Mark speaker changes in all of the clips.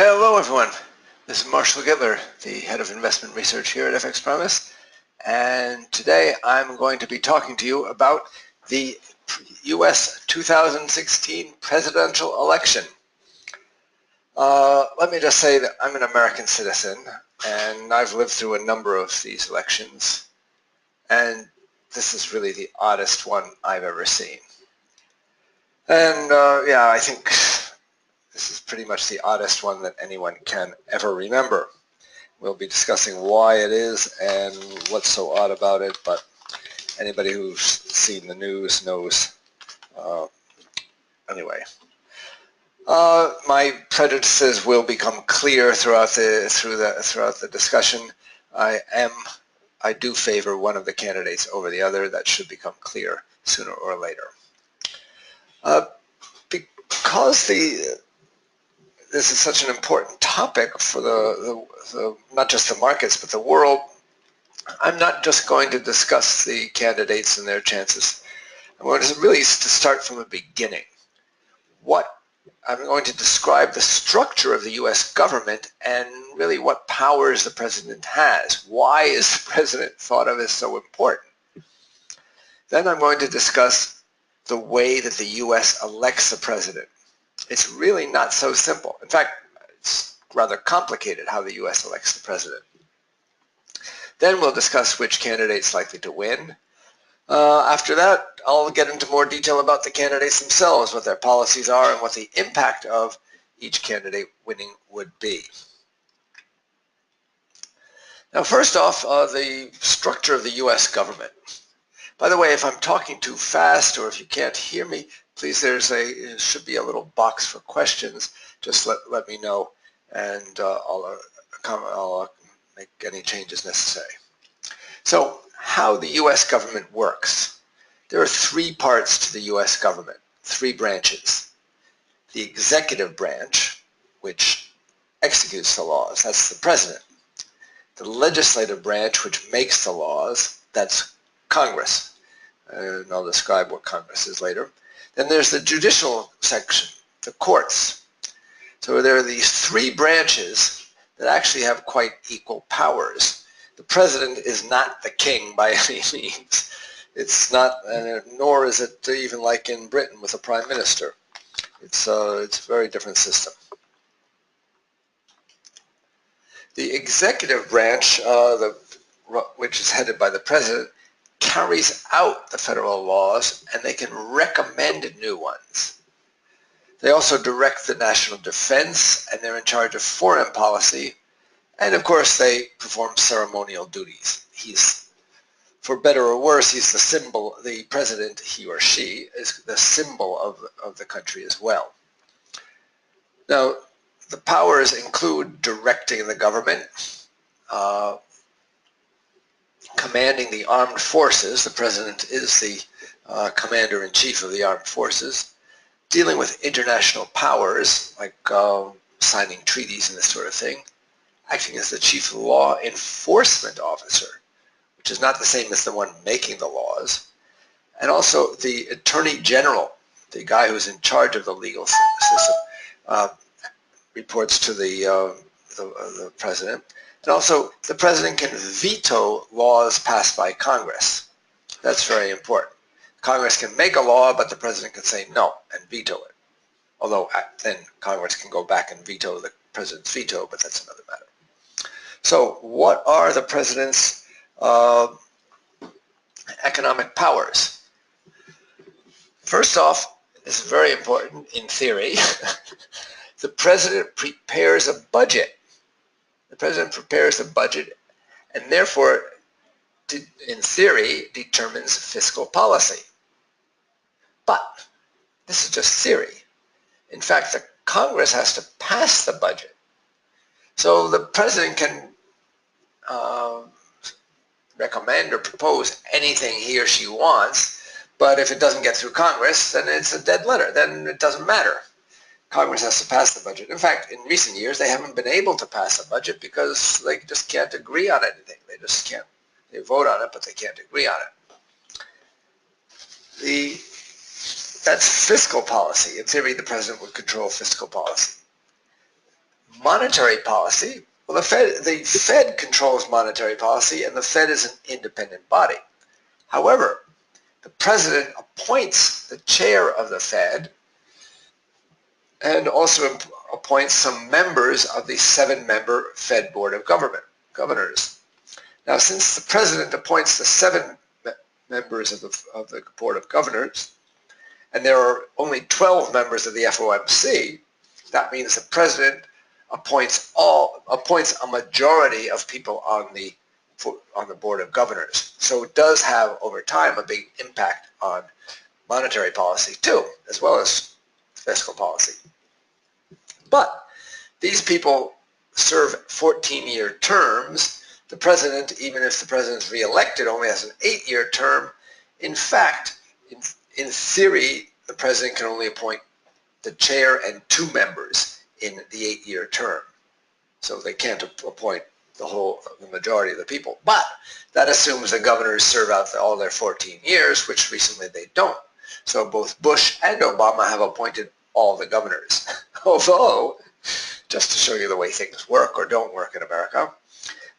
Speaker 1: Hello everyone, this is Marshall Gittler, the head of investment research here at FXPRIMUS, and today I'm going to be talking to you about the US 2016 presidential election. Let me just say that I'm an American citizen and I've lived through a number of these elections, and this is really the oddest one I've ever seen. And yeah, I think this is pretty much the oddest one that anyone can ever remember. We'll be discussing why it is and what's so odd about it, but anybody who's seen the news knows. Anyway, my prejudices will become clear throughout the discussion. I do favor one of the candidates over the other. That should become clear sooner or later. Because this is such an important topic for not just the markets but the world, I'm not just going to discuss the candidates and their chances. I'm going to really start from the beginning. I'm going to describe the structure of the U.S. government and really what powers the president has. Why is the president thought of as so important? Then I'm going to discuss the way that the U.S. elects a president. It's really not so simple. In fact, it's rather complicated how the U.S. elects the president. Then we'll discuss which candidate's likely to win. After that, I'll get into more detail about the candidates themselves, what their policies are, and what the impact of each candidate winning would be. Now, first off, the structure of the U.S. government. By the way, if I'm talking too fast or if you can't hear me, please, there should be a little box for questions. Just let me know, and I'll make any changes necessary. So, how the U.S. government works. There are three parts to the U.S. government, three branches. The executive branch, which executes the laws, that's the president. The legislative branch, which makes the laws, that's Congress. And I'll describe what Congress is later. Then there's the judicial section, the courts. So there are these three branches that actually have quite equal powers. The president is not the king by any means. It's not, nor is it even like in Britain with a prime minister. It's a very different system. The executive branch, which is headed by the president, carries out the federal laws, and they can recommend new ones. They also direct the national defense, and they're in charge of foreign policy, and of course they perform ceremonial duties. For better or worse, he's the symbol, the president, he or she, is the symbol of the country as well. Now, the powers include directing the government, commanding the armed forces. The president is the commander-in-chief of the armed forces, dealing with international powers, like signing treaties and this sort of thing, acting as the chief law enforcement officer, which is not the same as the one making the laws, and also the attorney general, the guy who's in charge of the legal system, reports to the president. And also, the president can veto laws passed by Congress. That's very important. Congress can make a law, but the president can say no and veto it. Although then Congress can go back and veto the president's veto, but that's another matter. So what are the president's economic powers? First off, this is very important in theory. The president prepares a budget. The president prepares a budget and therefore, in theory, determines fiscal policy. But this is just theory. In fact, the Congress has to pass the budget. So the president can recommend or propose anything he or she wants, but if it doesn't get through Congress, then it's a dead letter. Then it doesn't matter. Congress has to pass the budget. In fact, in recent years, they haven't been able to pass a budget because they just can't agree on anything. They just can't. They vote on it, but they can't agree on it. That's fiscal policy. In theory, the president would control fiscal policy. Monetary policy, well, the Fed controls monetary policy, and the Fed is an independent body. However, the president appoints the chair of the Fed and also appoints some members of the 7-member Fed Board of Governors. Now, since the president appoints the 7 members of the Board of Governors, and there are only 12 members of the FOMC, that means the president appoints a majority of people on the Board of Governors. So it does have, over time, a big impact on monetary policy too, as well as fiscal policy. But these people serve 14-year terms. The president, even if the president's reelected, only has an 8-year term. In fact, in theory, the president can only appoint the chair and 2 members in the 8-year term. So they can't appoint the majority of the people. But that assumes the governors serve out all their 14 years, which recently they don't. So both Bush and Obama have appointed all the governors. Although, just to show you the way things work or don't work in America,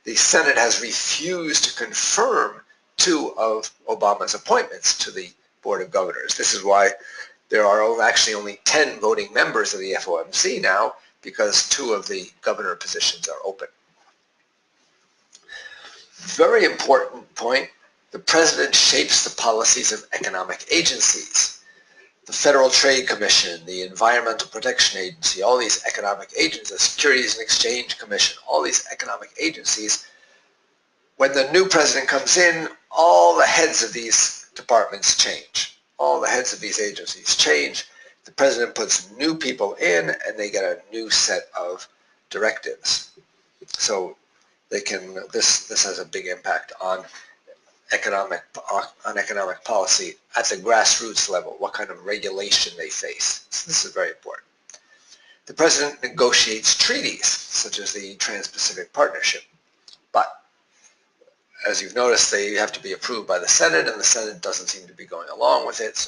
Speaker 1: the Senate has refused to confirm 2 of Obama's appointments to the Board of Governors. This is why there are actually only 10 voting members of the FOMC now, because 2 of the governor positions are open. Very important point, the president shapes the policies of economic agencies. The Federal Trade Commission, the Environmental Protection Agency, all these economic agencies, the Securities and Exchange Commission, all these economic agencies, when the new president comes in, all the heads of these departments change. All the heads of these agencies change. The president puts new people in, and they get a new set of directives. So they can. This has a big impact on economic policy at the grassroots level. What kind of regulation they face. So this is very important. The president negotiates treaties, such as the Trans-Pacific Partnership, but as you've noticed, they have to be approved by the Senate, and the Senate doesn't seem to be going along with it.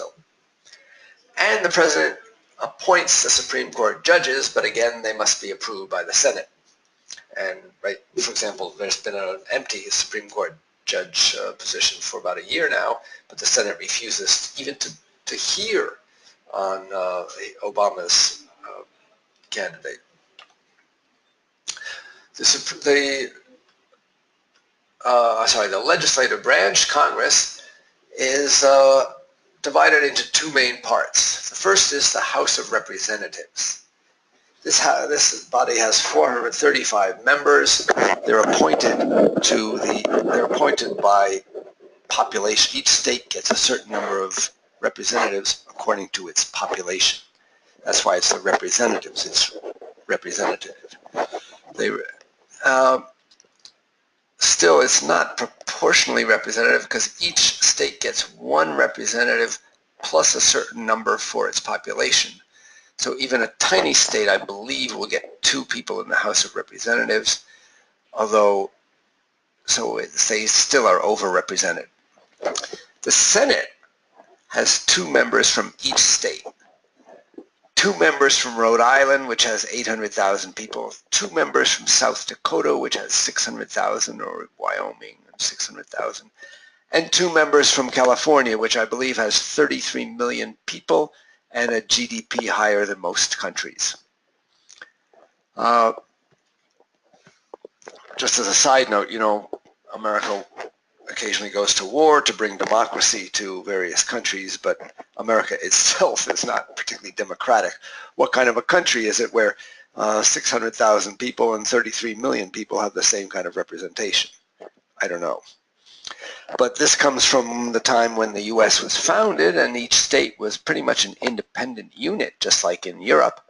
Speaker 1: And the president appoints the Supreme Court judges, but again, they must be approved by the Senate. And, for example, there's been an empty Supreme Court judge position for about a year now, but the Senate refuses even to hear on Obama's candidate. The legislative branch, Congress, is divided into 2 main parts. The first is the House of Representatives. This body has 435 members. They're appointed by population. Each state gets a certain number of representatives according to its population. That's why it's the representatives. It's representative. Still, it's not proportionally representative because each state gets 1 representative plus a certain number for its population. So even a tiny state, I believe, will get 2 people in the House of Representatives, although, they still are overrepresented. The Senate has 2 members from each state. 2 members from Rhode Island, which has 800,000 people, 2 members from South Dakota, which has 600,000, or Wyoming, 600,000, and 2 members from California, which I believe has 33 million people and a GDP higher than most countries. Just as a side note, America occasionally goes to war to bring democracy to various countries, but America itself is not particularly democratic. What kind of a country is it where 600,000 people and 33 million people have the same kind of representation? I don't know. But this comes from the time when the U.S. was founded, and each state was pretty much an independent unit, just like in Europe.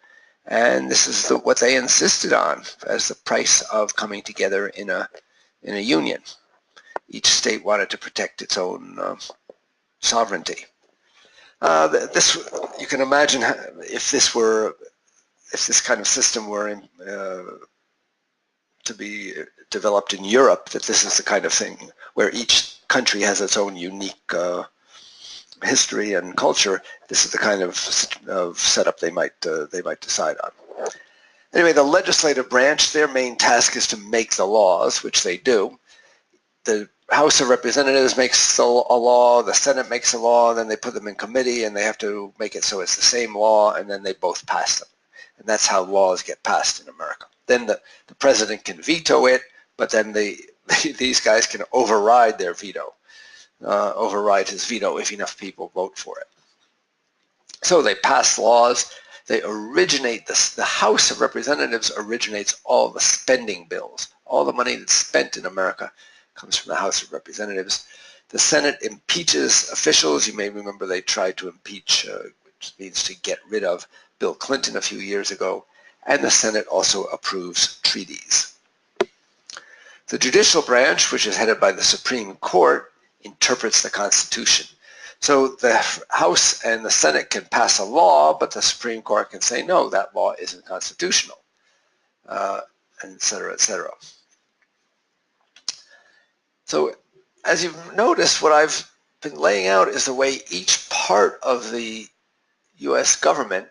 Speaker 1: And this is what they insisted on as the price of coming together in a union. Each state wanted to protect its own sovereignty. You can imagine if this kind of system were to be developed in Europe, that this is the kind of thing where each country has its own unique history and culture. This is the kind of setup they might decide on. Anyway, the legislative branch, their main task is to make the laws, which they do. The House of Representatives makes a law, the Senate makes a law, then they put them in committee and they have to make it so it's the same law, and then they both pass them. And that's how laws get passed in America. Then the president can veto it, but then these guys can override their veto, override his veto if enough people vote for it. So they pass laws. They originate, the House of Representatives originates all the spending bills. All the money that's spent in America comes from the House of Representatives. The Senate impeaches officials. You may remember they tried to impeach, which means to get rid of, Bill Clinton a few years ago. And the Senate also approves treaties. The judicial branch, which is headed by the Supreme Court, interprets the Constitution. So the House and the Senate can pass a law, but the Supreme Court can say, no, that law isn't constitutional, et cetera, et cetera. So as you've noticed, what I've been laying out is the way each part of the U.S. government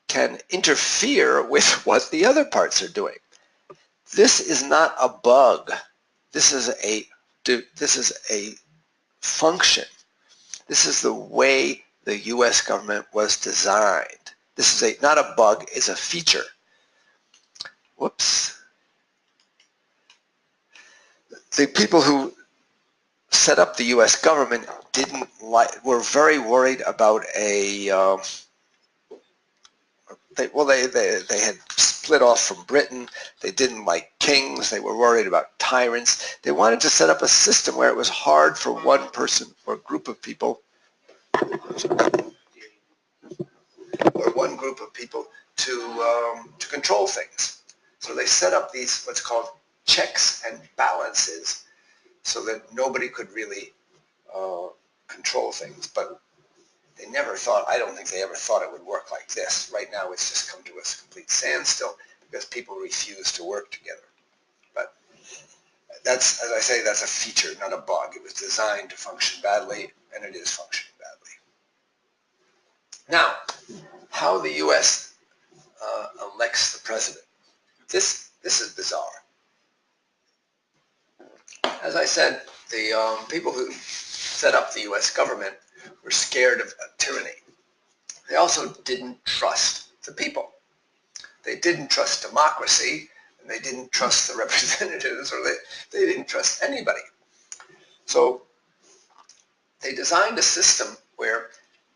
Speaker 1: can interfere with what the other parts are doing. This is not a bug. This is a function. This is the way the U.S. government was designed. This is not a bug, it's a feature. Whoops. The people who set up the U.S. government were very worried about they had split off from Britain. They didn't like kings. They were worried about tyrants. They wanted to set up a system where it was hard for one person or group of people to control things. So they set up these what's called checks and balances so that nobody could really control things. But they never thought, I don't think they ever thought it would work like this. Right now it's just come to a complete standstill because people refuse to work together. But that's, as I say, that's a feature, not a bug. It was designed to function badly, and it is functioning badly. Now, how the U.S. Elects the president. This is bizarre. As I said, the people who set up the U.S. government were scared of tyranny. They also didn't trust the people. They didn't trust democracy, and they didn't trust the representatives, or they didn't trust anybody. So they designed a system where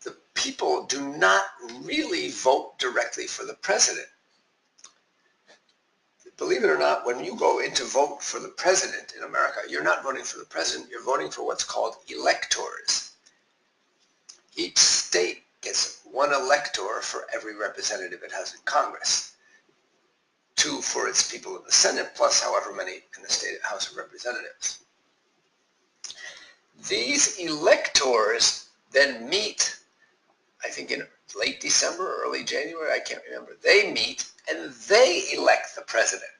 Speaker 1: the people do not really vote directly for the president. Believe it or not, when you go in to vote for the president in America, you're not voting for the president, you're voting for what's called electors. Each state gets one elector for every representative it has in Congress. 2 for its people in the Senate, plus however many in the state House of Representatives. These electors then meet, I think in late December or early January, I can't remember. They meet and they elect the president.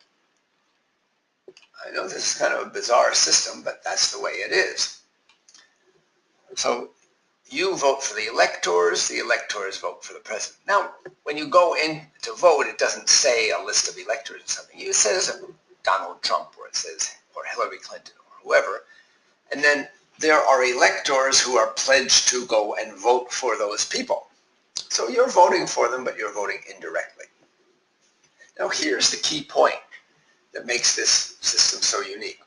Speaker 1: I know this is kind of a bizarre system, but that's the way it is. So you vote for the electors vote for the president. Now, when you go in to vote, it doesn't say a list of electors or something. It says Donald Trump, or it says, or Hillary Clinton, or whoever. And then there are electors who are pledged to go and vote for those people. So you're voting for them, but you're voting indirectly. Now here's the key point that makes this system so unique.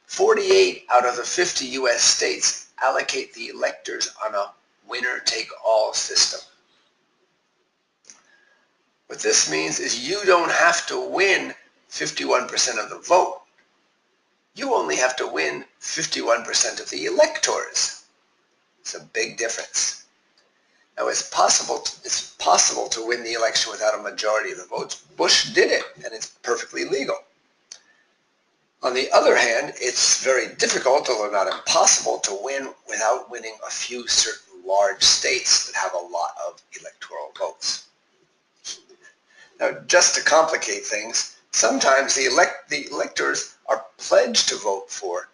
Speaker 1: 48 out of the 50 U.S. states allocate the electors on a winner-take-all system. What this means is you don't have to win 51% of the vote. You only have to win 51% of the electors. It's a big difference. Now, it's possible to win the election without a majority of the votes. Bush did it, and it's perfectly legal. On the other hand, it's very difficult, although not impossible, to win without winning a few certain large states that have a lot of electoral votes. Now, just to complicate things, sometimes the electors are pledged to vote for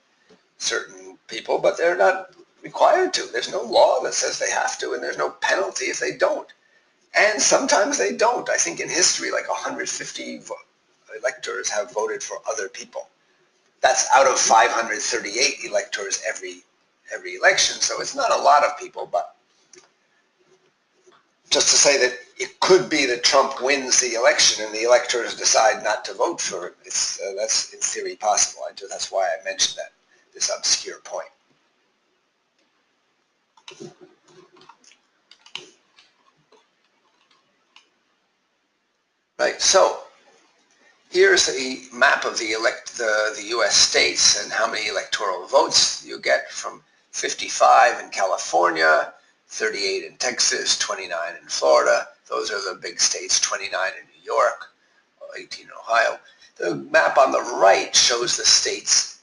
Speaker 1: certain people, but they're not required to. There's no law that says they have to, and there's no penalty if they don't. And sometimes they don't. I think in history, like 150 electors have voted for other people. That's out of 538 electors every election, so it's not a lot of people, but just to say that it could be that Trump wins the election and the electors decide not to vote for him. That's in theory possible. That's why I mentioned that, this obscure point. Right, so here's a map of the U.S. states and how many electoral votes you get from 55 in California, 38 in Texas, 29 in Florida. Those are the big states, 29 in New York, 18 in Ohio. The map on the right shows the states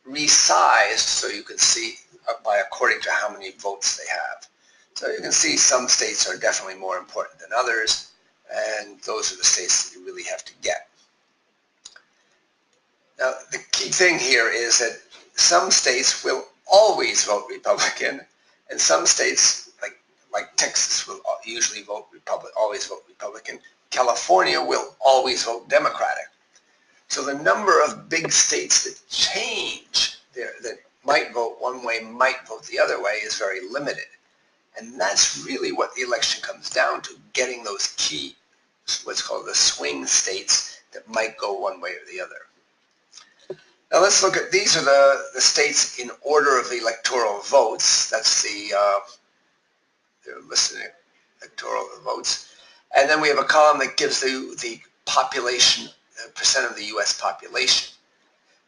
Speaker 1: resized so you can see by according to how many votes they have. So you can see some states are definitely more important than others, and those are the states that you really have to get. Now, the key thing here is that some states will always vote Republican, and some states, like Texas, will usually vote always vote Republican. California will always vote Democratic. So the number of big states that change, that might vote one way, might vote the other way, is very limited. And that's really what the election comes down to, getting those key, what's called the swing states that might go one way or the other. Now let's look at, these are the states in order of electoral votes. That's they're listed electoral votes. And then we have a column that gives the population, percent of the U.S. population.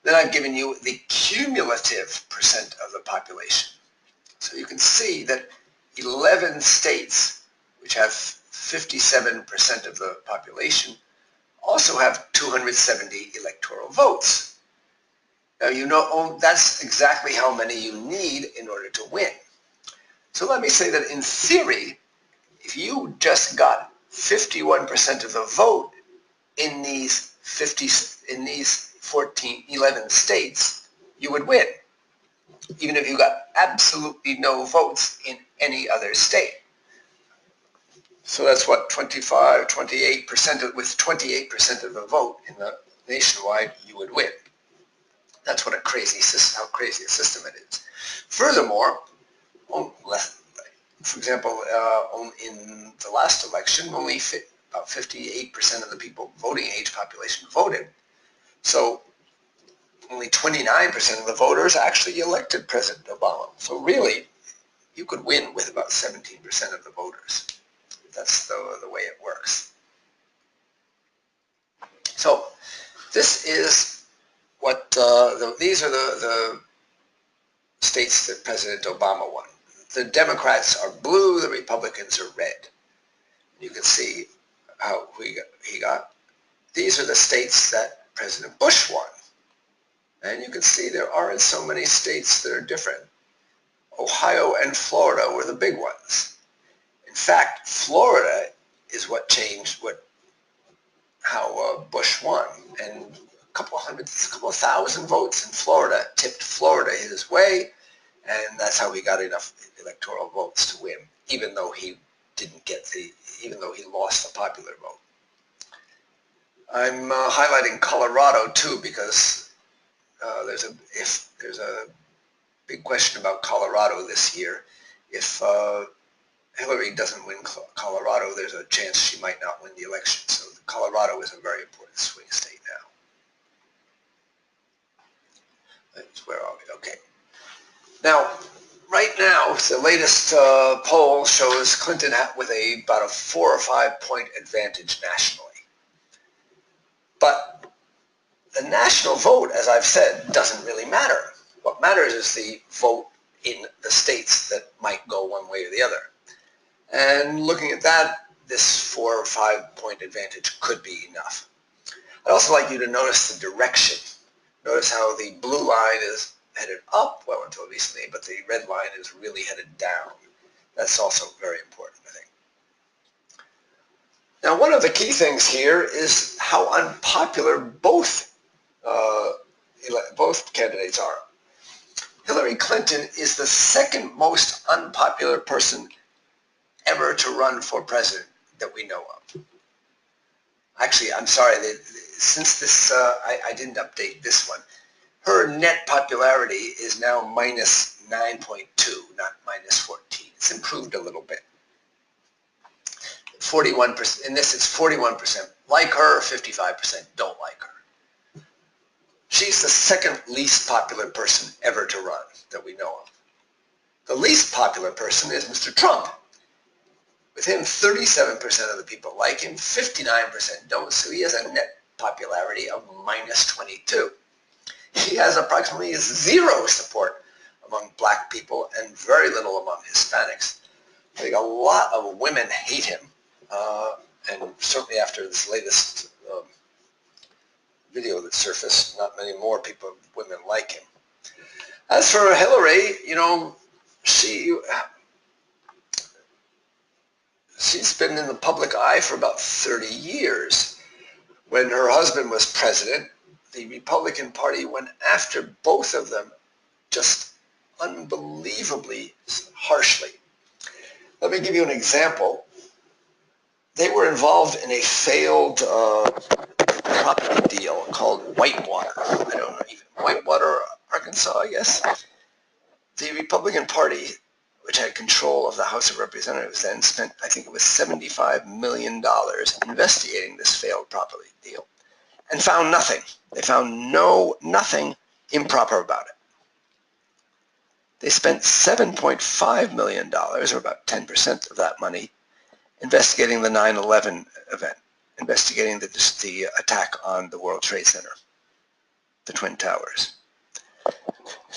Speaker 1: Then I've given you the cumulative percent of the population. So you can see that 11 states, which have 57% of the population, also have 270 electoral votes. Now you know that's exactly how many you need in order to win. So let me say that in theory, if you just got 51% of the vote in these 11 states, you would win, even if you got absolutely no votes in any other state. So that's what, 28%, with 28% of the vote in the nationwide, you would win. That's what how crazy a system it is. Furthermore, for example, in the last election, only about 58% of the people voting age population voted. So only 29% of the voters actually elected President Obama. So really, you could win with about 17% of the voters. That's the way it works. So this is what these are the states that President Obama won. The Democrats are blue, the Republicans are red. You can see how he got. These are the states that President Bush won. And you can see there aren't so many states that are different. Ohio and Florida were the big ones. In fact, Florida is what changed how Bush won. And a couple of thousand votes in Florida tipped Florida his way, and that's how he got enough electoral votes to win, even though he lost the popular vote. I'm highlighting Colorado too because there's a big question about Colorado this year. If Hillary doesn't win Colorado, there's a chance she might not win the election. So Colorado is a very important swing state now. Where are we? Okay. Now, right now, the latest poll shows Clinton with about a 4 or 5 point advantage nationally. But the national vote, as I've said, doesn't really matter. What matters is the vote in the states that might go one way or the other. And looking at that, this 4 or 5 point advantage could be enough. I'd also like you to notice the direction. Notice how the blue line is headed up, well, until recently, but the red line is really headed down. That's also very important, I think. Now, one of the key things here is how unpopular both candidates are. Hillary Clinton is the second most unpopular person ever to run for president that we know of. Actually, I'm sorry, since this, I didn't update this one. Her net popularity is now minus 9.2, not minus 14. It's improved a little bit. 41%, in this it's 41% like her, 55% don't like her. She's the second least popular person ever to run that we know of. The least popular person is Mr. Trump. With him, 37% of the people like him, 59% don't, so he has a net popularity of minus 22. He has approximately zero support among black people and very little among Hispanics. I think a lot of women hate him, and certainly after this latest video that surfaced, not many more women like him. As for Hillary, you know, she's been in the public eye for about 30 years. When her husband was president, the Republican Party went after both of them just unbelievably harshly. Let me give you an example. They were involved in a failed property deal called Whitewater. I don't know, even Whitewater, Arkansas, I guess. The Republican Party, which had control of the House of Representatives, then spent, I think it was $75 million investigating this failed property deal and found nothing. They found nothing improper about it. They spent $7.5 million, or about 10% of that money, investigating the 9/11 event, investigating the attack on the World Trade Center, the Twin Towers.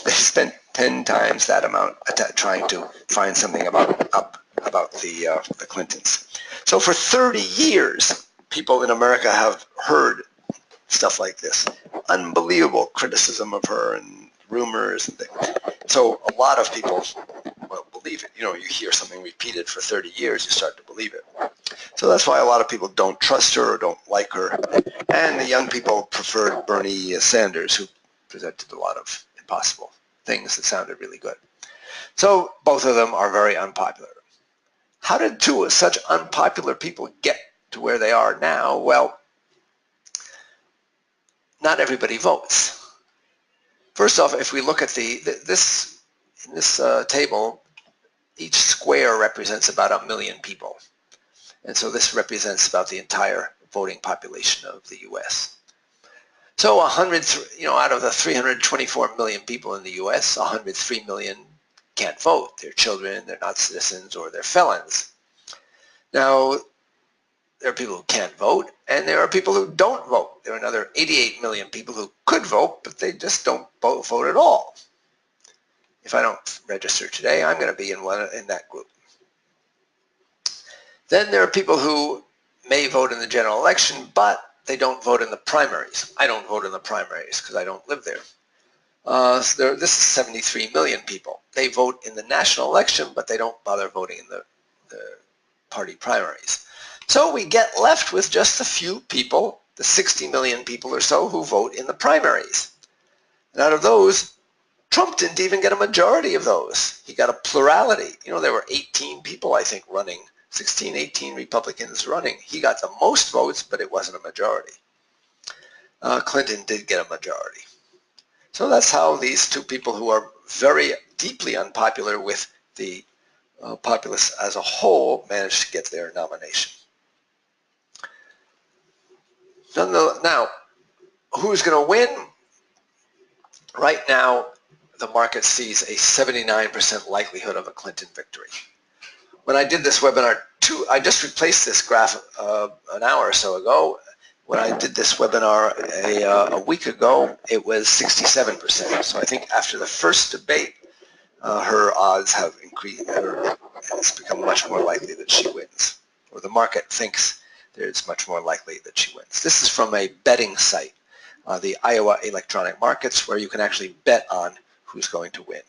Speaker 1: They spent 10 times that amount trying to find something about the Clintons. So for 30 years, people in America have heard stuff like this. Unbelievable criticism of her and rumors and things. So a lot of people will believe it. You know, you hear something repeated for 30 years, you start to believe it. So that's why a lot of people don't trust her or don't like her. And the young people preferred Bernie Sanders, who presented a lot of impossible things that sounded really good. So both of them are very unpopular. How did two such unpopular people get to where they are now? Well, not everybody votes. First off, if we look at this table, each square represents about 1 million people. And so this represents about the entire voting population of the U.S. So out of the 324 million people in the U.S., 103 million can't vote. They're children, they're not citizens, or they're felons. Now, there are people who can't vote, and there are people who don't vote. There are another 88 million people who could vote, but they just don't vote at all. If I don't register today, I'm going to be in that group. Then there are people who may vote in the general election, but they don't vote in the primaries. I don't vote in the primaries because I don't live there. This is 73 million people. They vote in the national election, but they don't bother voting in the party primaries. So we get left with just a few people, the 60 million people or so, who vote in the primaries. And out of those, Trump didn't even get a majority of those. He got a plurality. You know, there were 18 people, I think, running, 16, 18 Republicans running. He got the most votes, but it wasn't a majority. Clinton did get a majority. So that's how these two people who are very deeply unpopular with the populace as a whole managed to get their nomination. Now, who's going to win? Right now, the market sees a 79% likelihood of a Clinton victory. When I did this webinar, I just replaced this graph an hour or so ago. When I did this webinar a week ago, it was 67%. So I think after the first debate, her odds have increased. It's become much more likely that she wins, or the market thinks that it's much more likely that she wins. This is from a betting site, the Iowa Electronic Markets, where you can actually bet on who's going to win.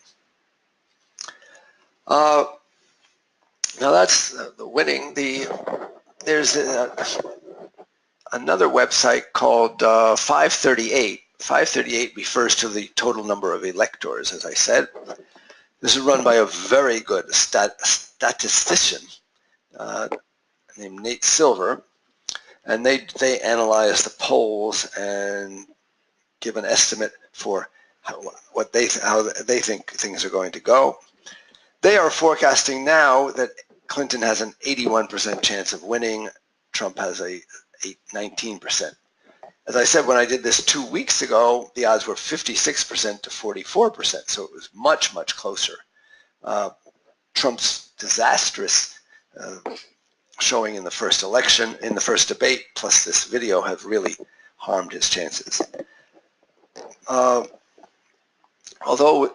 Speaker 1: Now that's the winning. There's another website called 538. 538 refers to the total number of electors, as I said. This is run by a very good statistician named Nate Silver, and they analyze the polls and give an estimate for how they think things are going to go. They are forecasting now that Clinton has an 81% chance of winning. Trump has a 19%. As I said, when I did this 2 weeks ago, the odds were 56% to 44%, so it was much, much closer. Trump's disastrous showing in the first election, in the first debate, plus this video have really harmed his chances. Although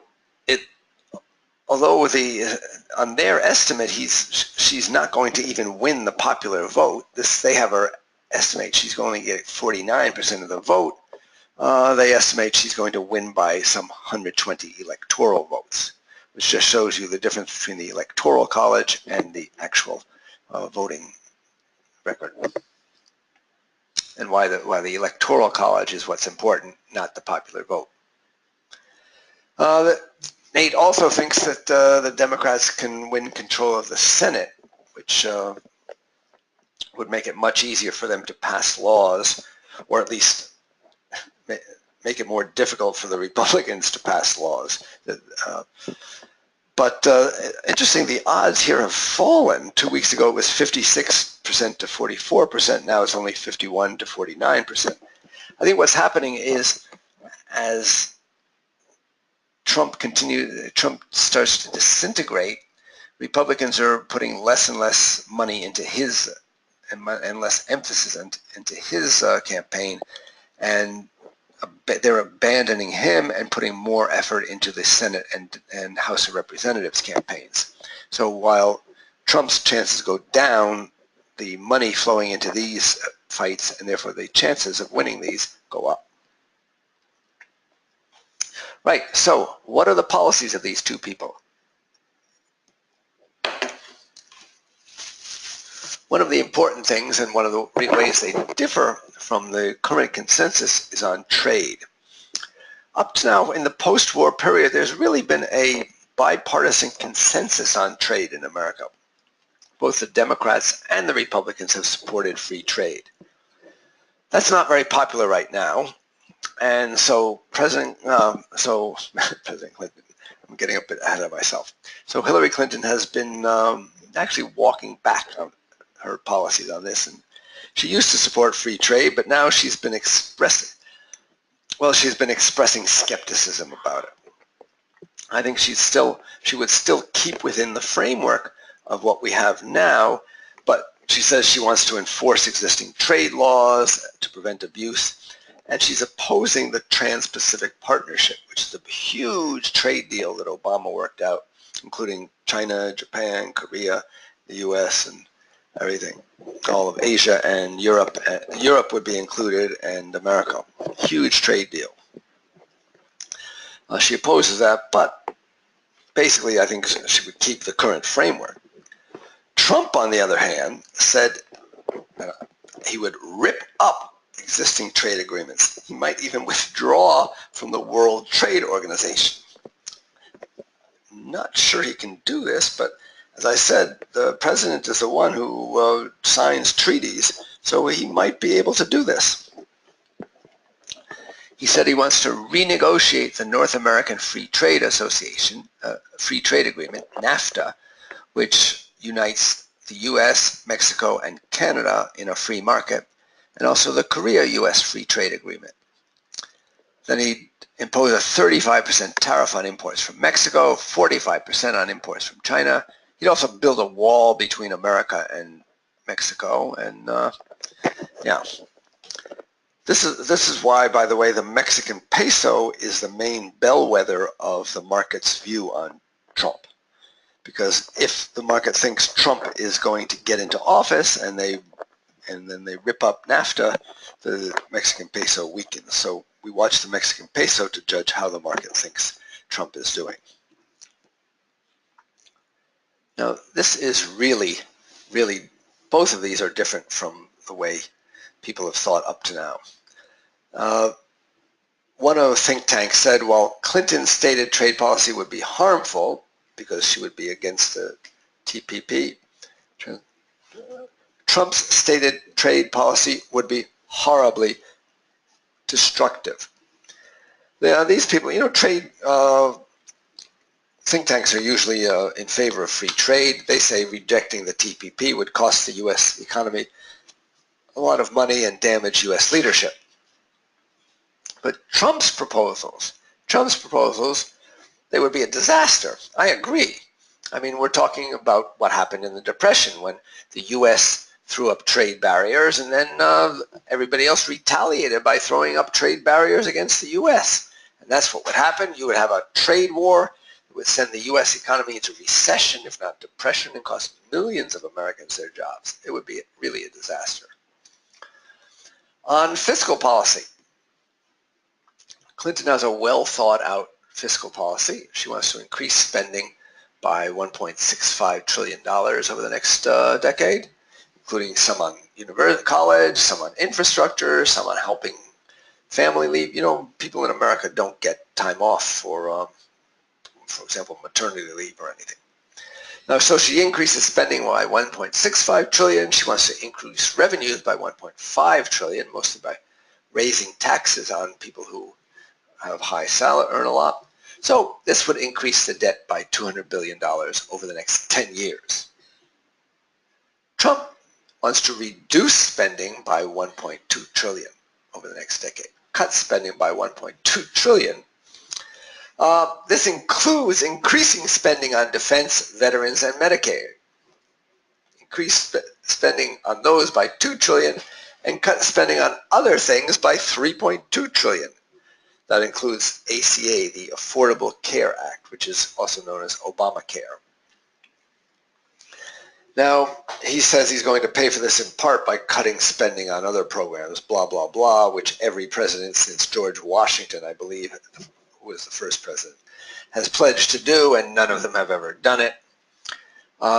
Speaker 1: on their estimate, she's not going to even win the popular vote. They have her estimate she's going to get 49% of the vote. They estimate she's going to win by some 120 electoral votes, which just shows you the difference between the Electoral College and the actual voting record, and why the Electoral College is what's important, not the popular vote. Nate also thinks that the Democrats can win control of the Senate, which would make it much easier for them to pass laws, or at least make it more difficult for the Republicans to pass laws. But interesting, the odds here have fallen. 2 weeks ago it was 56% to 44%. Now it's only 51 to 49%. I think what's happening is, as Trump starts to disintegrate, Republicans are putting less and less money into his and less emphasis into his campaign, and they're abandoning him and putting more effort into the Senate and House of Representatives campaigns. So while Trump's chances go down, the money flowing into these fights, and therefore the chances of winning these, go up. Right, so what are the policies of these two people? One of the important things, and one of the ways they differ from the current consensus, is on trade. Up to now, in the post-war period, there's really been a bipartisan consensus on trade in America. Both the Democrats and the Republicans have supported free trade. That's not very popular right now. And so President Clinton, I'm getting a bit ahead of myself. So Hillary Clinton has been actually walking back on her policies on this, and she used to support free trade, but now she's been expressing skepticism about it. I think she would still keep within the framework of what we have now, but she says she wants to enforce existing trade laws to prevent abuse. And she's opposing the Trans-Pacific Partnership, which is a huge trade deal that Obama worked out, including China, Japan, Korea, the U.S., and everything, all of Asia and Europe. Europe would be included, and America. Huge trade deal. She opposes that, but basically I think she would keep the current framework. Trump, on the other hand, said he would rip up existing trade agreements. He might even withdraw from the World Trade Organization. Not sure he can do this, but as I said, the president is the one who signs treaties, so he might be able to do this. He said he wants to renegotiate the North American Free Trade Association, Free Trade Agreement, NAFTA, which unites the U.S., Mexico, and Canada in a free market, and also the Korea-U.S. Free Trade Agreement. Then he'd impose a 35% tariff on imports from Mexico, 45% on imports from China. He'd also build a wall between America and Mexico, and yeah. This is why, by the way, the Mexican peso is the main bellwether of the market's view on Trump. Because if the market thinks Trump is going to get into office and then they rip up NAFTA, the Mexican peso weakens. So we watch the Mexican peso to judge how the market thinks Trump is doing. Now, this is really, both of these are different from the way people have thought up to now. One of the think tanks said, well, Clinton's stated trade policy would be harmful because she would be against the TPP, Trump's stated trade policy would be horribly destructive. Now, these people, trade think tanks are usually in favor of free trade. They say rejecting the TPP would cost the U.S. economy a lot of money and damage U.S. leadership. But Trump's proposals, they would be a disaster. I agree. I mean, we're talking about what happened in the Depression when the U.S. threw up trade barriers and then everybody else retaliated by throwing up trade barriers against the U.S. And that's what would happen. You would have a trade war. It would send the U.S. economy into recession, if not depression, and cost millions of Americans their jobs. It would be really a disaster. On fiscal policy, Clinton has a well-thought-out fiscal policy. She wants to increase spending by $1.65 trillion over the next decade, including some on university, college, some on infrastructure, some on helping family leave. People in America don't get time off for example, maternity leave or anything. Now, so she increases spending by $1.65 trillion. She wants to increase revenues by $1.5 trillion, mostly by raising taxes on people who have high salary, earn a lot. So this would increase the debt by $200 billion over the next 10 years. Trump wants to reduce spending by $1.2 trillion over the next decade, cut spending by $1.2 trillion. This includes increasing spending on defense, veterans, and Medicare. Increase spending on those by $2 trillion and cut spending on other things by $3.2 trillion. That includes ACA, the Affordable Care Act, which is also known as Obamacare. Now, he says he's going to pay for this in part by cutting spending on other programs, blah, blah, blah, which every president since George Washington, I believe, who was the first president, has pledged to do, and none of them have ever done it.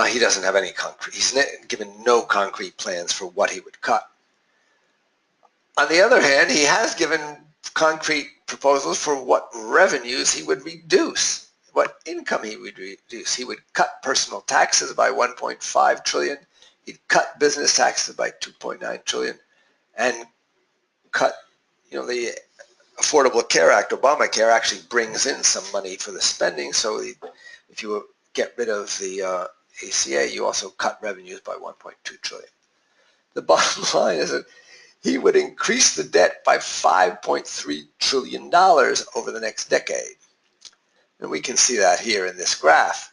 Speaker 1: He doesn't have any concrete, he's given no concrete plans for what he would cut. On the other hand, he has given concrete proposals for what revenues he would reduce, what income he would reduce. He would cut personal taxes by $1.5 trillion. He'd cut business taxes by $2.9 trillion and cut, the Affordable Care Act, Obamacare, actually brings in some money for the spending. So if you get rid of the ACA, you also cut revenues by $1.2 trillion. The bottom line is that he would increase the debt by $5.3 trillion over the next decade. And we can see that here in this graph.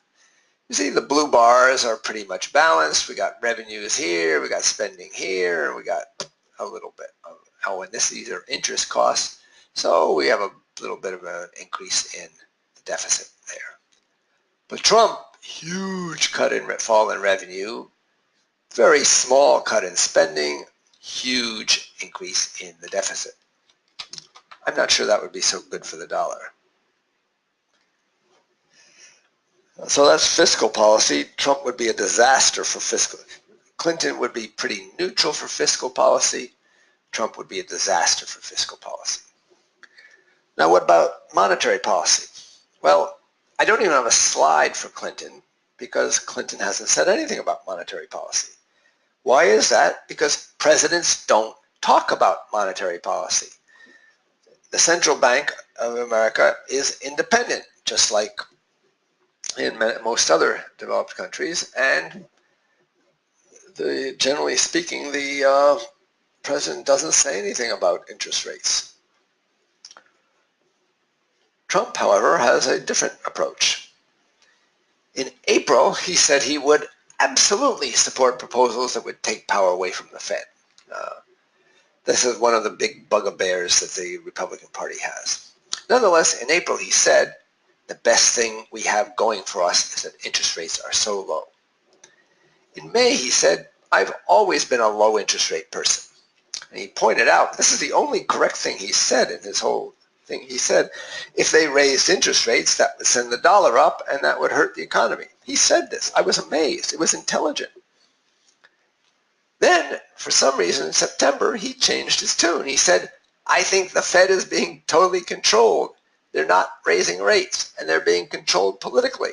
Speaker 1: You see the blue bars are pretty much balanced. We got revenues here, we got spending here, and we got a little bit of, and these are interest costs. So we have a little bit of an increase in the deficit there. But Trump, huge fall in revenue, very small cut in spending, huge increase in the deficit. I'm not sure that would be so good for the dollar. So that's fiscal policy. Trump would be a disaster for fiscal. Clinton would be pretty neutral for fiscal policy. Trump would be a disaster for fiscal policy. Now, what about monetary policy? Well, I don't even have a slide for Clinton because Clinton hasn't said anything about monetary policy. Why is that? Because presidents don't talk about monetary policy. The Central Bank of America is independent, just like in most other developed countries, and generally speaking, the president doesn't say anything about interest rates. Trump, however, has a different approach. In April, he said he would absolutely support proposals that would take power away from the Fed. This is one of the big bugbears that the Republican Party has. Nonetheless, in April, he said, the best thing we have going for us is that interest rates are so low. In May, he said, I've always been a low interest rate person. And he pointed out, this is the only correct thing he said in his whole thing. He said, if they raised interest rates, that would send the dollar up and that would hurt the economy. He said this. I was amazed. It was intelligent. Then, for some reason, in September, he changed his tune. He said, I think the Fed is being totally controlled. They're not raising rates, and they're being controlled politically.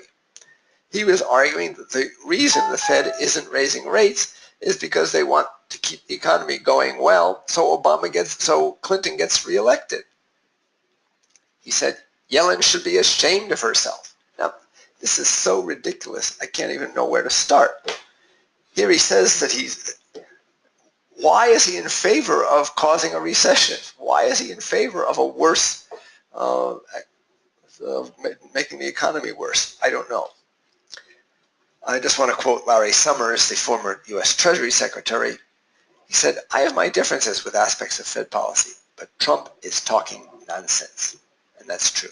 Speaker 1: He was arguing that the reason the Fed isn't raising rates is because they want to keep the economy going well, so Clinton gets reelected. He said Yellen should be ashamed of herself. Now, this is so ridiculous, I can't even know where to start. Here he says that why is he in favor of causing a recession? Why is he in favor of a worse, making the economy worse? I don't know. I just want to quote Larry Summers, the former U.S. Treasury Secretary. He said, "I have my differences with aspects of Fed policy, but Trump is talking nonsense." And that's true.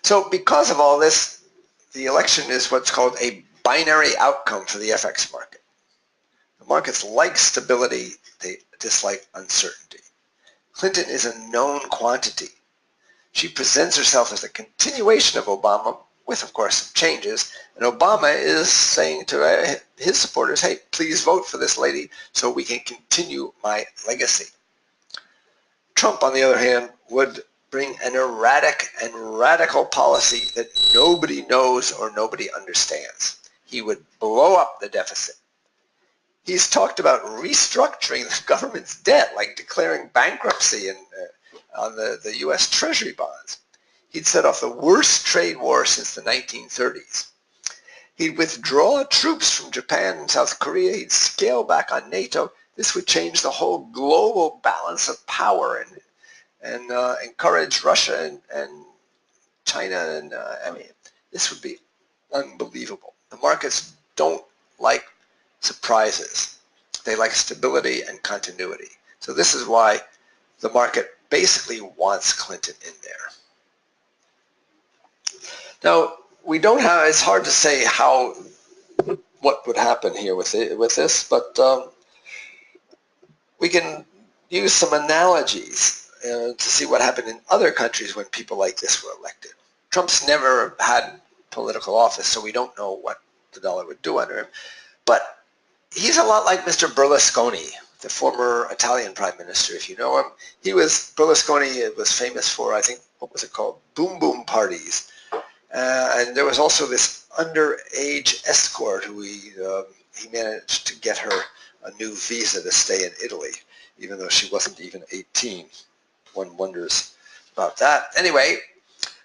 Speaker 1: So because of all this, the election is what's called a binary outcome for the FX market. The markets like stability, they dislike uncertainty. Clinton is a known quantity. She presents herself as a continuation of Obama, with, of course, some changes, and Obama is saying to his supporters, hey, please vote for this lady so we can continue my legacy. Trump, on the other hand, would bring an erratic and radical policy that nobody knows or nobody understands. He would blow up the deficit. He's talked about restructuring the government's debt, like declaring bankruptcy on the U.S. Treasury bonds. He'd set off the worst trade war since the 1930s. He'd withdraw troops from Japan and South Korea. He'd scale back on NATO. This would change the whole global balance of power and encourage Russia and China. And I mean, this would be unbelievable. The markets don't like surprises. They like stability and continuity. So this is why the market basically wants Clinton in there. Now, we don't have, it's hard to say what would happen here with this, but we can use some analogies to see what happened in other countries when people like this were elected. Trump's never had political office, so we don't know what the dollar would do under him. But he's a lot like Mr. Berlusconi, the former Italian prime minister, if you know him. Berlusconi was famous for, I think, what was it called? Boom boom parties. And there was also this underage escort who he managed to get her a new visa to stay in Italy, even though she wasn't even 18. One wonders about that. Anyway,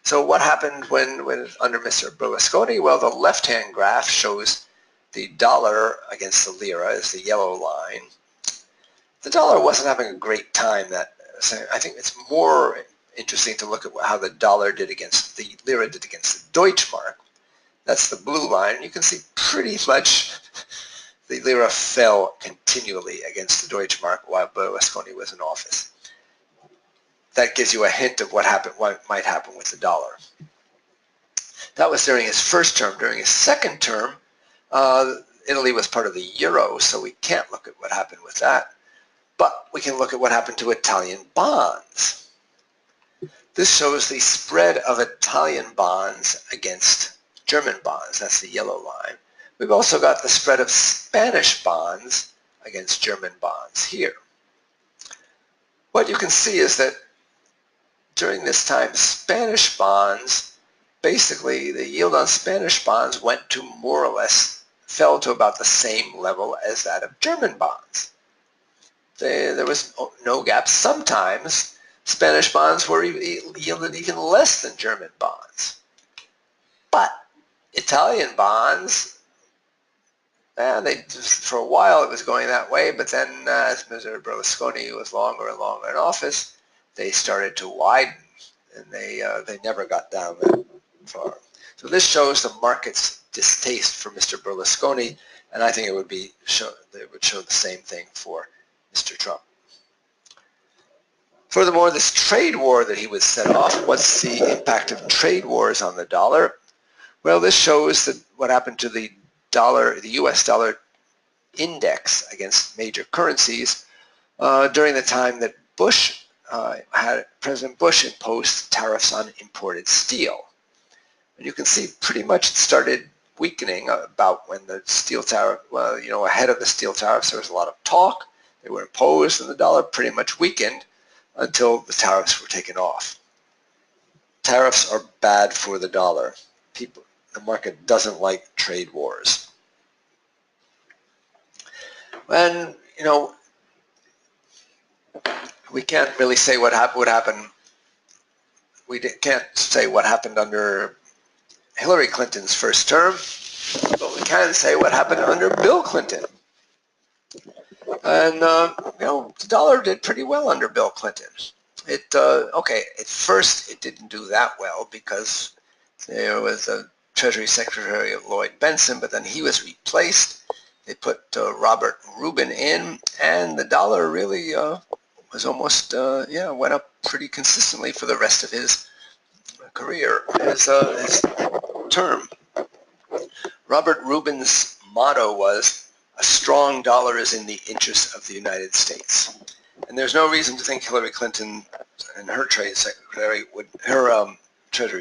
Speaker 1: so what happened when under Mr. Berlusconi? Well, the left-hand graph shows the dollar against the lira is the yellow line. The dollar wasn't having a great time. I think it's more interesting to look at how the dollar did against the lira did against the Deutschmark. That's the blue line. You can see pretty much the lira fell continually against the Deutschmark while Berlusconi was in office. That gives you a hint of what might happen with the dollar. That was during his first term. During his second term, Italy was part of the euro, so we can't look at what happened with that. But we can look at what happened to Italian bonds. This shows the spread of Italian bonds against German bonds. That's the yellow line. We've also got the spread of Spanish bonds against German bonds here. What you can see is that during this time, Spanish bonds, basically the yield on Spanish bonds went to more or less, fell to about the same level as that of German bonds. There was no gap. Sometimes Spanish bonds were yielded even less than German bonds. But Italian bonds, for a while it was going that way, but then as Mr. Berlusconi was longer and longer in office, they started to widen, and they never got down that far. So this shows the market's distaste for Mr. Berlusconi, and I think it would show the same thing for Mr. Trump. Furthermore, this trade war that he would set off, what's the impact of trade wars on the dollar? Well, this shows that what happened to the dollar, the US dollar index against major currencies during the time that President Bush imposed tariffs on imported steel. And you can see pretty much it started weakening about when the steel tariff, ahead of the steel tariffs, there was a lot of talk. They were imposed, and the dollar pretty much weakened until the tariffs were taken off. Tariffs are bad for the dollar. The market doesn't like trade wars. And, you know, we can't really say what happened. We can't say what happened under Hillary Clinton's first term, but we can say what happened under Bill Clinton. And, you know, the dollar did pretty well under Bill Clinton. Okay, at first it didn't do that well because there was a Treasury Secretary of Lloyd Benson, but then he was replaced. They put Robert Rubin in, and the dollar really was almost, went up pretty consistently for the rest of his career, his term. Robert Rubin's motto was, "A strong dollar is in the interest of the United States." And there's no reason to think Hillary Clinton and her Treasury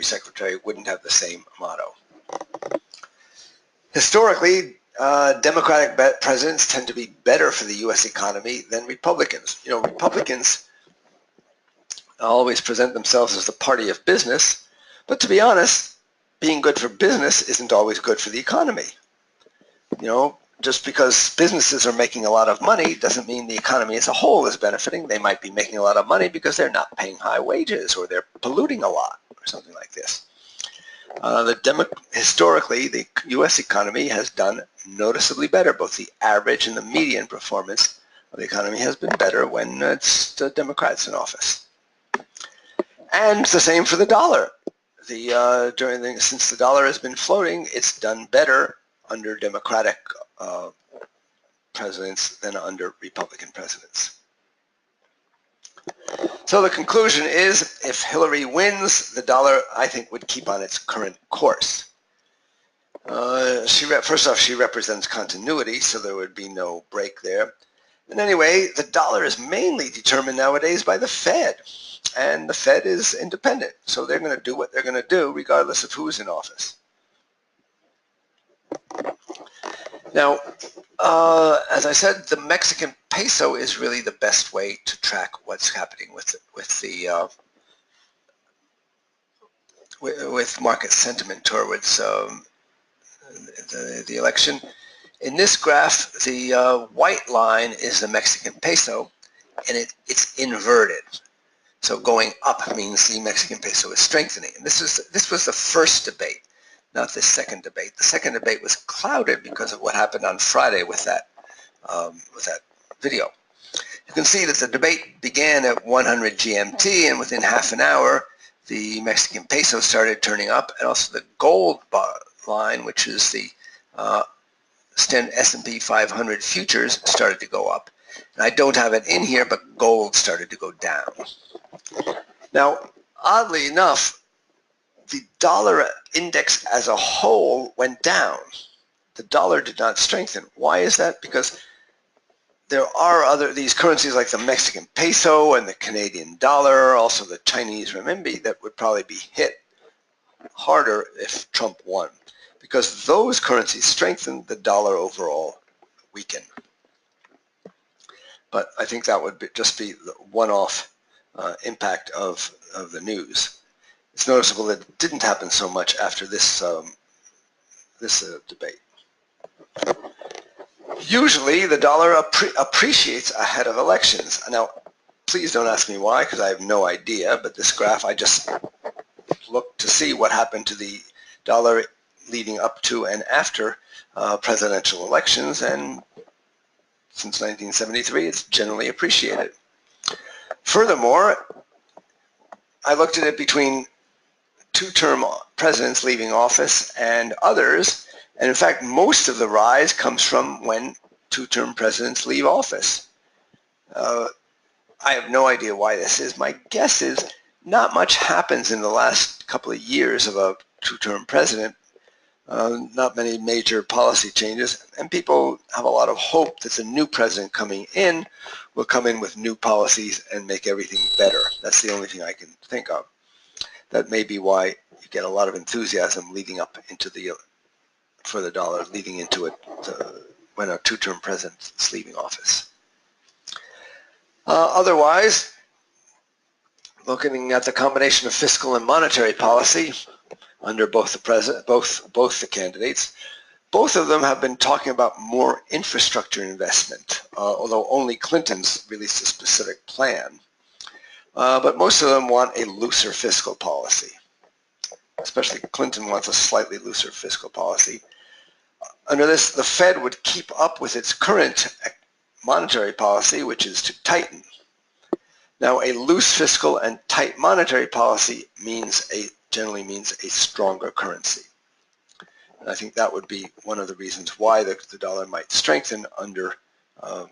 Speaker 1: Secretary wouldn't have the same motto. Historically, Democratic presidents tend to be better for the U.S. economy than Republicans. You know, Republicans always present themselves as the party of business, but to be honest, being good for business isn't always good for the economy. You know, just because businesses are making a lot of money doesn't mean the economy as a whole is benefiting. They might be making a lot of money because they're not paying high wages or they're polluting a lot or something like this. Historically, the U.S. economy has done noticeably better. Both the average and the median performance of the economy has been better when it's the Democrats in office. And the same for the dollar. Since the dollar has been floating, it's done better under Democratic presidents than under Republican presidents. So the conclusion is, if Hillary wins, the dollar, I think, would keep on its current course. First off, she represents continuity, so there would be no break there. And anyway, the dollar is mainly determined nowadays by the Fed, and the Fed is independent, so they're going to do what they're going to do regardless of who's in office. Now, as I said, the Mexican peso is really the best way to track what's happening with market sentiment towards the election. In this graph, the white line is the Mexican peso, and it's inverted. So going up means the Mexican peso is strengthening. And this was the first debate, not the second debate. The second debate was clouded because of what happened on Friday with that video. You can see that the debate began at 100 GMT, and within half an hour, the Mexican peso started turning up, and also the gold line, which is the S&P 500 futures, started to go up. And I don't have it in here, but gold started to go down. Now, oddly enough, the dollar index as a whole went down. The dollar did not strengthen. Why is that? Because there are these currencies like the Mexican peso and the Canadian dollar, also the Chinese renminbi, that would probably be hit harder if Trump won, because those currencies strengthened, the dollar overall weakened. But I think that would just be the one-off impact of the news. It's noticeable that it didn't happen so much after this debate. Usually, the dollar appreciates ahead of elections. Now, please don't ask me why, because I have no idea, but this graph, I just looked to see what happened to the dollar leading up to and after presidential elections, and since 1973, it's generally appreciated. Furthermore, I looked at it between two-term presidents leaving office and others, and in fact, most of the rise comes from when two-term presidents leave office. I have no idea why this is. My guess is not much happens in the last couple of years of a two-term president. Not many major policy changes, and people have a lot of hope that the new president coming in will come in with new policies and make everything better. That's the only thing I can think of. That may be why you get a lot of enthusiasm leading up into for the dollar, leading into it when a two-term president is leaving office. Otherwise, looking at the combination of fiscal and monetary policy under both the candidates, Both of them have been talking about more infrastructure investment, although only Clinton's released a specific plan. But most of them want a looser fiscal policy. Especially Clinton wants a slightly looser fiscal policy. Under this, the Fed would keep up with its current monetary policy, which is to tighten. Now, a loose fiscal and tight monetary policy generally means a stronger currency. And I think that would be one of the reasons why the dollar might strengthen under the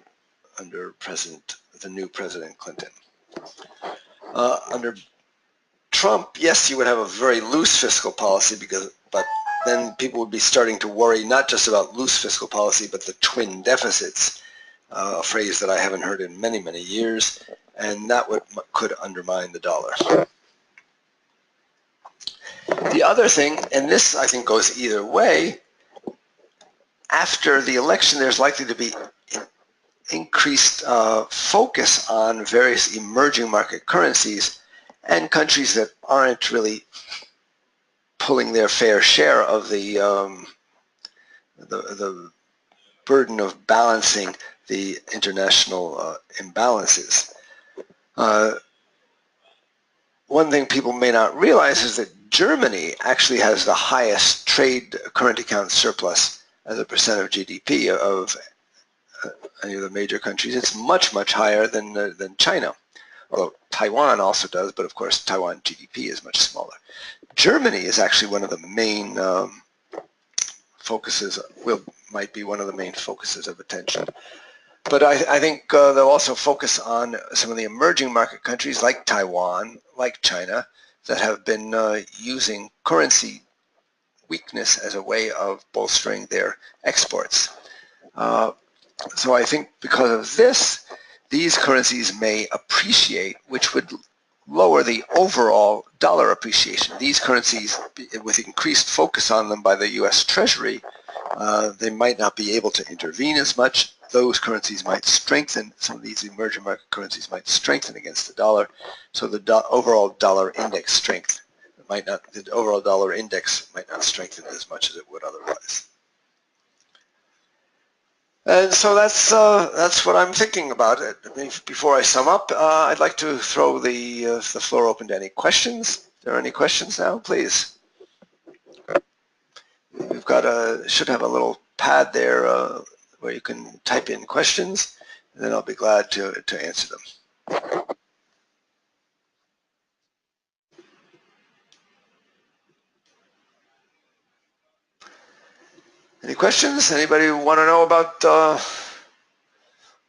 Speaker 1: new President Clinton. Under Trump, yes, you would have a very loose fiscal policy, but then people would be starting to worry not just about loose fiscal policy, but the twin deficits, a phrase that I haven't heard in many, many years, and that could undermine the dollar. The other thing, and this I think goes either way, after the election there's likely to be increased focus on various emerging market currencies and countries that aren't really pulling their fair share of the burden of balancing the international imbalances. One thing people may not realize is that Germany actually has the highest trade current account surplus as a percent of GDP of any of the major countries. It's much, much higher than China. Although Taiwan also does, but of course Taiwan GDP is much smaller. Germany is actually one of the main might be one of the main focuses of attention. But I think they'll also focus on some of the emerging market countries like Taiwan, like China, that have been using currency weakness as a way of bolstering their exports. So I think because of this, these currencies may appreciate, which would lower the overall dollar appreciation. These currencies, with increased focus on them by the U.S. Treasury, they might not be able to intervene as much. Those currencies might strengthen. Some of these emerging market currencies might strengthen against the dollar. So the overall dollar index strength the overall dollar index might not strengthen as much as it would otherwise. And so that's what I'm thinking about. Before I sum up, I'd like to throw the floor open to any questions. If there are any questions now, please. We've got should have a little pad there where you can type in questions, and then I'll be glad to answer them. Any questions? Anybody want to know about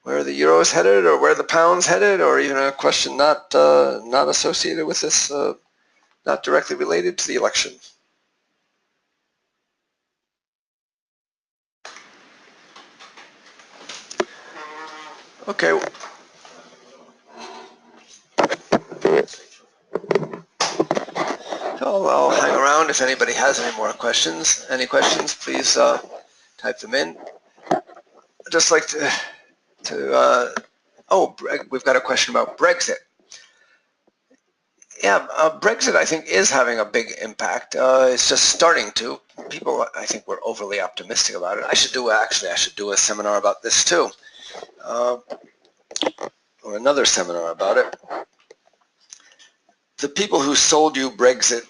Speaker 1: where the euro is headed, or where the pound's headed, or even a question not associated with this, not directly related to the election? Okay. So I'll hang around if anybody has any more questions. Any questions, please type them in. I'd just like we've got a question about Brexit. Yeah, Brexit, I think, is having a big impact. It's just starting to. People, I think, were overly optimistic about it. I should do a seminar about this too, or another seminar about it. The people who sold you Brexit,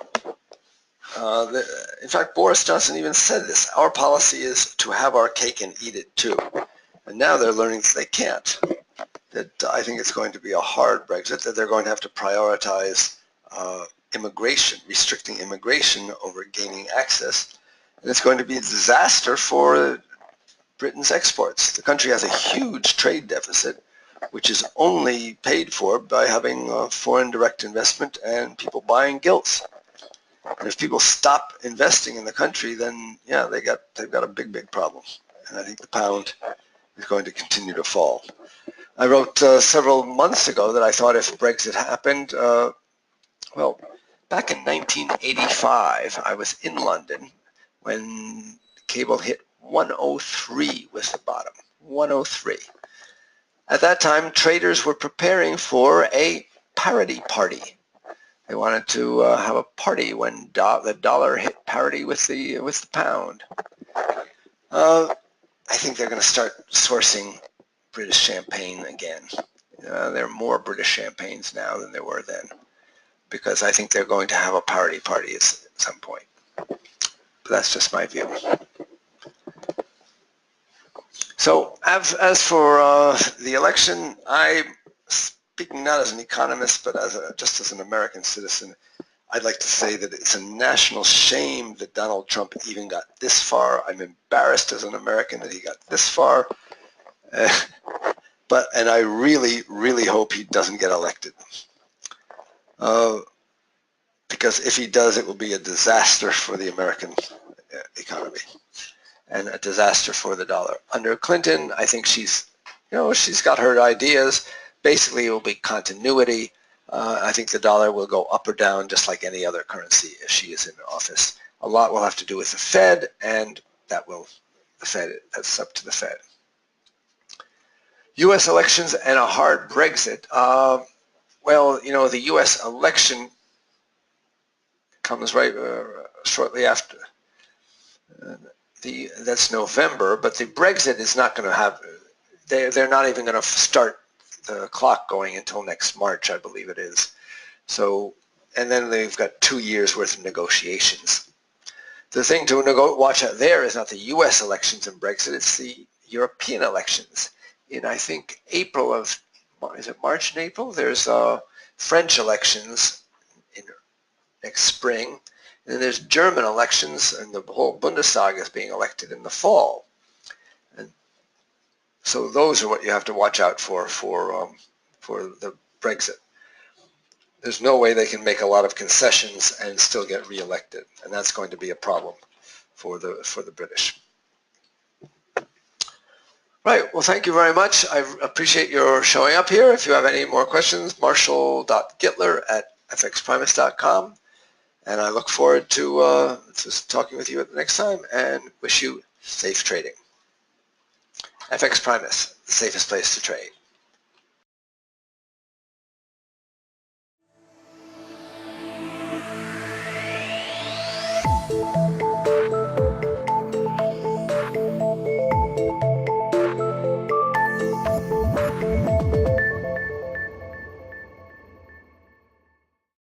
Speaker 1: in fact, Boris Johnson even said this, our policy is to have our cake and eat it too. And now they're learning that they can't. That I think it's going to be a hard Brexit, that they're going to have to prioritize immigration, restricting immigration over gaining access. And it's going to be a disaster for Britain's exports. The country has a huge trade deficit, which is only paid for by having foreign direct investment and people buying gilts. And if people stop investing in the country, then yeah, they've got a big problem. And I think the pound is going to continue to fall. I wrote several months ago that I thought if Brexit happened, well, back in 1985, I was in London when cable hit 103 was the bottom, 103. At that time, traders were preparing for a parity party. They wanted to have a party when the dollar hit parity with the pound. I think they're going to start sourcing British champagne again. There are more British champagnes now than there were then, because I think they're going to have a party at some point. But that's just my view. So as for the election, I'm speaking not as an economist, but just as an American citizen. I'd like to say that it's a national shame that Donald Trump even got this far. I'm embarrassed as an American that he got this far. And I really, really hope he doesn't get elected. Because if he does, it will be a disaster for the American economy and a disaster for the dollar. Under Clinton, I think she's got her ideas. Basically, it will be continuity. I think the dollar will go up or down just like any other currency if she is in office. A lot will have to do with the Fed, and that's up to the Fed. U.S. elections and a hard Brexit. Well, the U.S. election comes right shortly after. That's November, but the Brexit is not going to have. They're not even going to start the clock going until next March, I believe it is. So, and then they've got 2 years worth of negotiations. The thing to watch out there is not the U.S. elections and Brexit, it's the European elections. In, I think, April of, is it March and April? There's French elections in next spring. And then there's German elections, and the whole Bundestag is being elected in the fall. And so those are what you have to watch out for the Brexit. There's no way they can make a lot of concessions and still get reelected, and that's going to be a problem for the British. Right, well, thank you very much. I appreciate your showing up here. If you have any more questions, marshall.gittler@fxprimus.com. And I look forward to talking with you at the next time, and wish you safe trading. FX Primus, the safest place to trade.